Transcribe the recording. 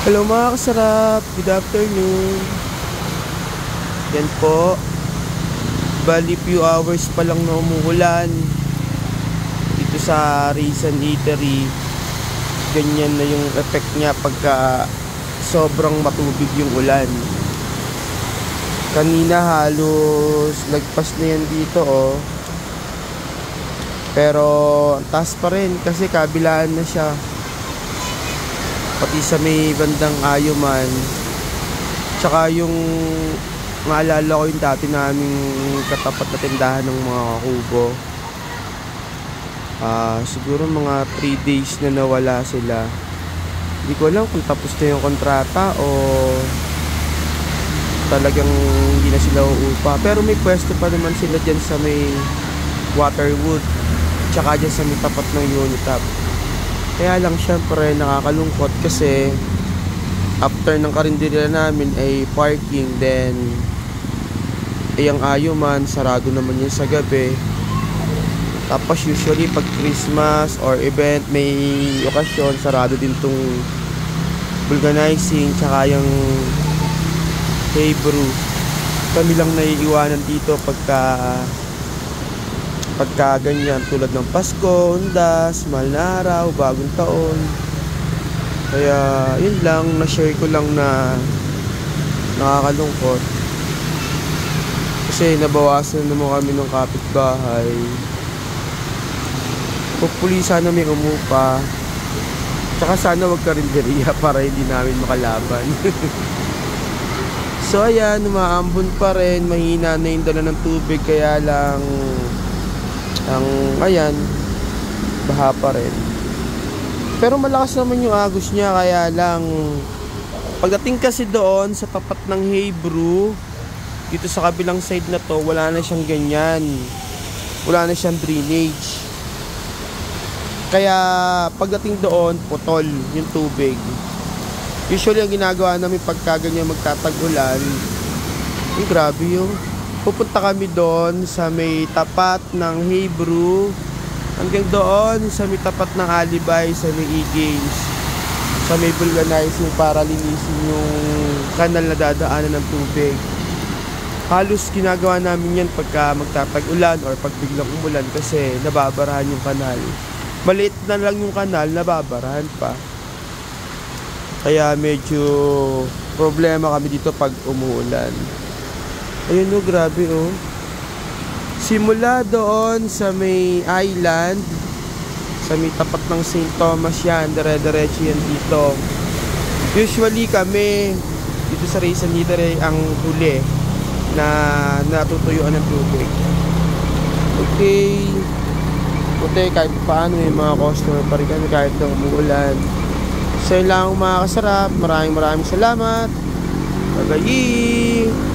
Hello mga kasarap, good afternoon. Yan po, bali few hours pa lang na umuulan dito sa Raisin Eatery. Ganyan na yung effect niya pagka sobrang matubig yung ulan. Kanina halos lagpas na yan dito oh. Pero ang taas pa rin kasi kabilaan na siya. Pati sa may bandang Ayuman. Tsaka yung maalala ko yung dati naming katapat na tindahan ng mga kubo. Siguro mga 3 days na nawala sila. Hindi ko alam kung tapos na yung kontrata o talagang hindi na sila uupa. Pero may pwesto pa naman sila dyan sa may Waterwood. Tsaka dyan sa may tapat ng Unitap. Kaya lang syempre nakakalungkot kasi after ng karinderya namin ay parking, then yung Ayuman sarado naman yun sa gabi. Tapos usually pag Christmas or event may okasyon, sarado din tong vulcanizing tsaka yung Hebrew. Kami lang naiiwanan dito pagka ganyan, tulad ng Pasko, Undas, mahal na araw, bagong taon. Kaya yun lang, na-share ko lang na nakakalungkot kasi nabawasan naman kami ng kapitbahay. Hopefully sana may umupa, tsaka sana wag karinderya para hindi namin makalaban. So ayan, umaambon pa rin, mahina na yung dala ng tubig, kaya lang ayan, baha pa rin. Pero malakas naman yung agos niya, kaya lang pagdating kasi doon sa tapat ng Hebrew, dito sa kabilang side na to, wala na siyang ganyan. Wala na siyang drainage. Kaya pagdating doon, putol yung tubig. Usually ang ginagawa namin pagka ganyan magtatag-ulan, grabe yung pupunta kami doon sa may tapat ng Hebrew hanggang doon sa may tapat ng Alibay, sa may E-Games, sa may vulcanizing para linisin yung kanal na dadaanan ng tubig. Halos ginagawa namin yan pagka magtatag-ulan or pag biglang umulan kasi nababarahan yung kanal. Maliit na lang yung kanal, nababarahan pa. Kaya medyo problema kami dito pag umuulan. Ayun o, grabe o. Simula doon sa may island, sa may tapat ng St. Thomas yan, dire-diretso yan dito. Usually kami dito sa Raisin Eatery ang huli na natutuyuan ng tubig. Okay, kahit paano may mga customer pa rin kami kahit na umuulan. So yun lang mga kasarap, maraming salamat. Bye-bye.